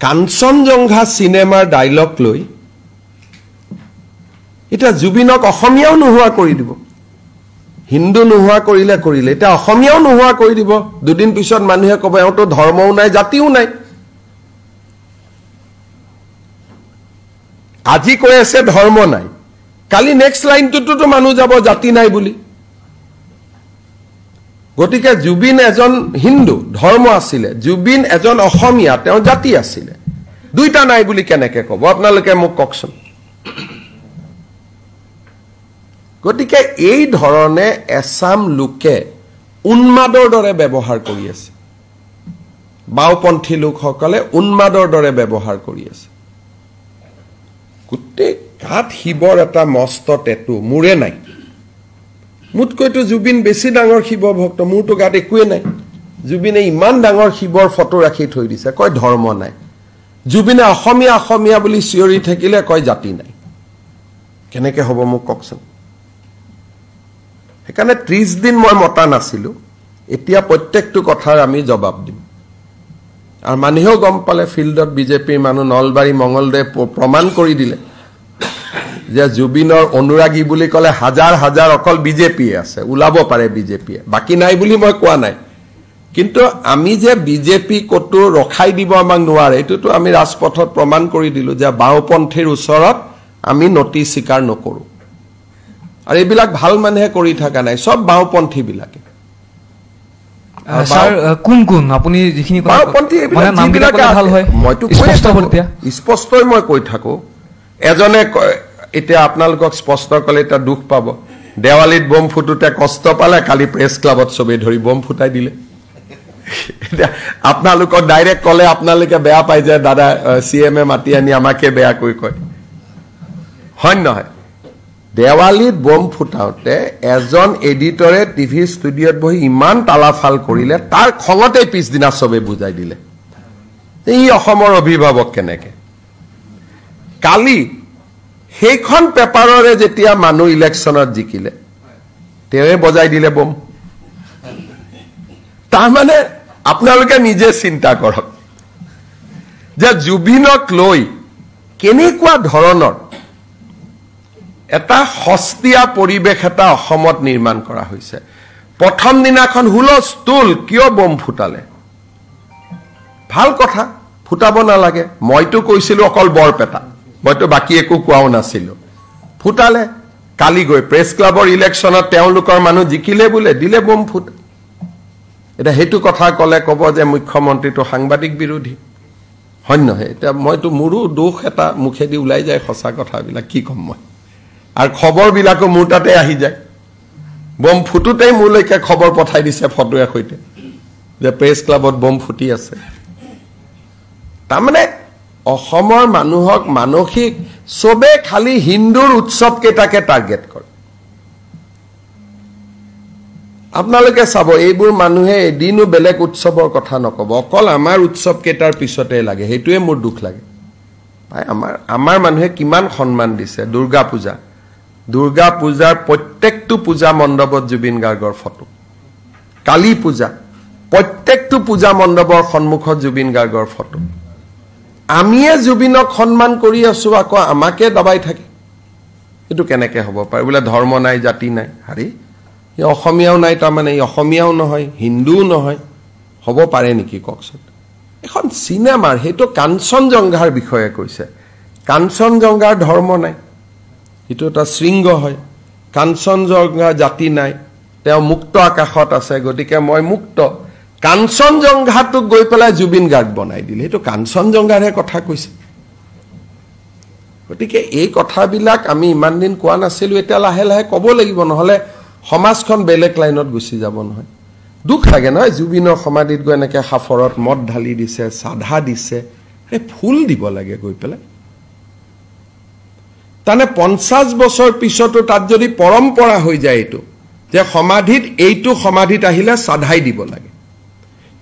কাঞ্চনজংঘা চিনেমাৰ ডাইলগ লৈ এটা জুবিনক অসমীয়াও নোহোৱা কৰি দিব হিন্দু নোহোৱা কৰিলে এটা অসমীয়াও নোহোৱা কৰি দিব দুদিন পিছত মানুহে কব এওঁতো ধৰ্মও নাই জাতিও নাই আজি কৈ আছে ধৰ্ম নাই কালি নেক্সট লাইনটোতো মানুহ যাব জাতি নাই বুলি গতিকে জুবিন এজন হিন্দু ধৰ্ম আছিলে জুবিন এজন অসমীয়া তেওঁ জাতি আছিলে দুইটা নাই বুলি কেনেকে কব আপোনালোকে মোক কওকচোন গতিকে এই ধৰণে এছাম লোকে উন্মাদৰ দৰে ব্যৱহাৰ কৰি আছে বাওপন্থী লোকসকলে উন্মাদৰ দৰে ব্যৱহাৰ কৰি আছে গোটেই গাত শিৱৰ এটা মস্ত টেটু মোৰে নাই মুতকৈতো জুবিন বেছি ডাঙৰ শিৱ ভক্ত মোৰতো গাত একোৱে নাই জুবিনে ইমান ডাঙৰ শিৱৰ ফটো ৰাখি থৈ দিছে কয় ধৰ্ম নাই জুবিনে অসমীয়া বুলি চিঞৰি থাকিলে কয় জাতি নাই কেনেকে হ'ব মোক কওকচোন সেইকাৰণে 30 দিন মই মতা নাছিলো এতিয়া প্ৰত্যেকটো কথাৰ আমি জবাব দিম আৰু মানুহেও গম পালে ফিল্ডত বিজেপিৰ মানুহ নলবাৰী মঙ্গলদে প্ৰমাণ কৰি দিলে যে জুবিনৰ অনুৰাগী বুলি কলে হাজাৰ হাজাৰ অকল বিজেপি আছে উলাব পাৰে বিজেপি বাকি নাই বুলি মই কোৱা নাই কিন্তু আমি যে বিজেপি কটো ৰখাই দিব আমাক নোৱাৰে এটোতো আমি ৰাজপথত প্ৰমাণ কৰি দিলো যে বাওপন্থীৰ ওচৰত আমি নতি স্বীকাৰ নকৰো আৰু এইবিলাক ভাল মানুহে কৰি থকা নাই সব বাওপন্থী বিলাকে স্যার কোন আপুনি যিখিনি বাওপন্থী মানে নামবিলাক ভাল হয় মইতো স্পষ্টই মই কৈ থাকো এজনে এতিয়া আপোনালোকক স্পষ্ট কলে এটা দুখ পাব দেৱালীত বম ফুটুতে কষ্ট পালে কালি প্ৰেছ ক্লাবত সবে ধৰি বম ফুটাই দিলে আপোনালোকক ডাইৰেক্ট কলে আপোনালোকে বেয়া পাই যায় দাদা সিএমএ মাতি আনি আমাকে বেয়া কৈ কয় হয় নহয় দেৱালীত বম ফুটাওতে এজন এডিটৰে টিভি ষ্টুডিঅত বহি ইমান তালাফাল কৰিলে তাৰ খঙতে পিছদিনা সবে বুজাই দিলে এই অসমৰ অভিভাৱক কেনেকে কালি সেইখন পেপাৰৰে যেতিয়া মানুহ ইলেকশ্যনত জিকিলে তেৱে বজাই দিলে বম তাৰ মানে আপোনালোকে নিজে চিন্তা কৰক যে জুবিনক লৈ কেনেকুৱা ধৰণৰ এটা হস্তিয়া পৰিবেশ এটা অসমত নিৰ্মাণ কৰা হৈছে প্ৰথম দিনাখন হুলস্থুল কিয় বম ফুটালে ভাল কথা ফুটাব নালাগে মইতো কৈছিলো অকল বৰপেটা মইতো বাকি একো কোৱাও নাছিলো ফুটালে কালি গৈ প্ৰেছ ক্লাবৰ ইলেকশ্যনত তেওঁলোকৰ মানুহ জিকিলে বোলে দিলে বম ফুট এটা হেতু কথা কলে কব যে মুখ্যমন্ত্ৰীটো সাংবাদিক বিৰোধী হয় নহয় এটা মইতো মোৰো দুখ এটা মুখেদি ওলাই যায় সঁচা কথাবিলাক কি কম মই আৰু খবৰ বিলাকো মোৰ তাতে আহি যায় বম ফুটুতেই মোলৈকে খবৰ পঠাই দিছে ফটোৰ সৈতে যে প্ৰেছ ক্লাবত বম ফুটি আছে তাৰমানে অসমৰ মানুহক মানসিক সবে খালি হিন্দুৰ উৎসৱ কেটাকে টাৰ্গেট কৰে আপোনালোকে চাব এইবোৰ মানুহে এদিনো বেলেগ উৎসৱৰ কথা নকব অকল আমাৰ উৎসৱ কেটাৰ পিছতে লাগে হেতুৱে মোৰ দুখ লাগে ভাই আমাৰ মানুহে কিমান সন্মান দিছে দুৰ্গা পূজাৰ প্ৰত্যেকটো পূজা মণ্ডপত জুবিন গাৰ্গৰ ফটো কালী পূজা প্ৰত্যেকটো পূজা মণ্ডপৰ সন্মুখত জুবিন গাৰ্গৰ ফটো আমিয়ে জুবিনক সন্মান কৰি আছো আকৌ আমাকে দবাই থাকে এটো কেনেকে হ'ব পাৰে বোলে ধৰ্ম নাই জাতি নাই হাৰি ই অসমীয়াও নাই তাৰমানে ই অসমীয়াও নহয় হিন্দুও নহয় হ'ব পাৰে নেকি কওকচোন এখন সিনেমাৰ হেটো কাঞ্চনজংঘাৰ বিষয়ে কৈছে কাঞ্চনজংঘাৰ ধৰ্ম নাই এটো এটা শৃংগ হয় কাঞ্চনজংঘা জাতি নাই তেওঁ মুক্ত আকাশত আছে গতিকে মই মুক্ত কাঞ্চনজংঘাটো গৈ পেলাই জুবিন গাৰ্গ বনাই দিলে এটো কাঞ্চনজংঘাৰহে কথা কৈছে গতিকে এই কথাবিলাক আমি ইমান দিন কোৱা নাছিলো এটা লাহে লাহে কব লাগিব নহলে সমাজখন বেলেগ লাইনত গুছি যাব নহয় দুখ লাগে নহয় জুবিনৰ সমাধিত গৈ এনেকে হাফৰত মদ ঢালি দিছে সাধা দিছে এই ফুল দিব লাগে গৈ পেলাই তানে 50 বছৰ পিছতো তাত যদি পৰম্পৰা হৈ যায় এটো যে সমাধিত এইটো সমাধিত আহিলে সাধাই দিব লাগে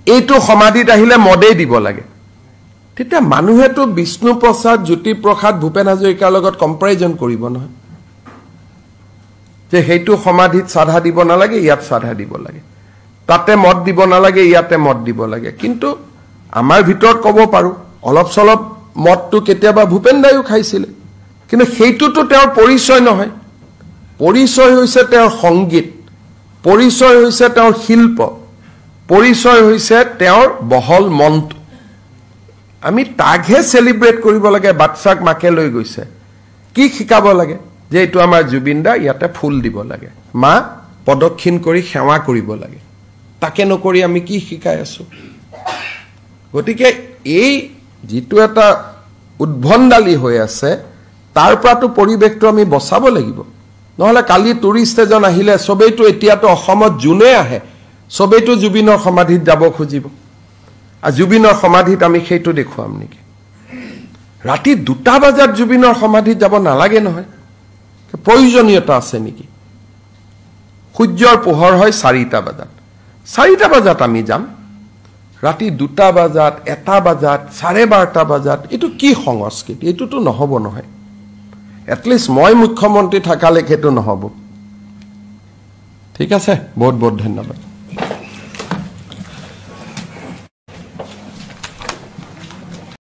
এইটো সমাধিত আহিলে মদে দিব লাগে তেতিয়া মানুহেটো বিষ্ণু প্ৰসাদ জ্যোতি প্ৰসাদ ভূপেন হাজৰিকাৰ লগত কম্পাৰিজন কৰিব নহয় যে হেতু সমাধিত সাধা দিব নালাগে ইয়াত সাধা দিব লাগে তাতে মদ দিব নালাগে ইয়াতে মদ দিব লাগে কিন্তু আমাৰ ভিতৰত কব পাৰো অলপ চলপ মদটো কেতিয়াবা ভূপেন দাইও খাইছিলে কিন্তু সেইটোতো তেওঁৰ পৰিচয় নহয় পৰিচয় হৈছে তেওঁৰ সংগীত পৰিচয় হৈছে তেওঁৰ শিল্প পৰিচয় হৈছে তেওঁৰ বহল মনটো আমি তাকহে সেলিব্ৰেট কৰিব লাগে বাচ্চাক মাকে লৈ গৈছে কি শিকাব লাগে যে এইটো আমাৰ জুবিন দা ইয়াতে ফুল দিব লাগে মা পদক্ষিণ কৰি সেৱা কৰিব লাগে তাকে নকৰি আমি কি শিকাই আছো গতিকে এই যিটো এটা উদ্ভণ্ডালি হৈ আছে তাৰ পৰাটো পৰিৱেশটো আমি বচাব লাগিব নহলে কালি টুৰিষ্ট এজন আহিলে সবেইটো এতিয়াটো অসমত জুনে আহে সবেইটো জুবিনৰ সমাধিত যাব খুজিব আৰু জুবিনৰ সমাধিত আমি সেইটো দেখুৱাম নেকি ৰাতি 2টা বজাত জুবিনৰ সমাধিত যাব নালাগে নহয় প্ৰয়োজনীয়তা আছে নেকি সূৰ্যৰ পোহৰ হয় 4টা বজাত 4টা বজাত আমি যাম ৰাতি 2টা বজাত 1টা বজাত 12:30টা বজাত এটো কি সংস্কৃতি এটোটো নহব নহয় এটলিষ্ট মই মুখ্যমন্ত্ৰী থাকালে কেটো নহব ঠিক আছে বহুত বহুত ধন্যবাদ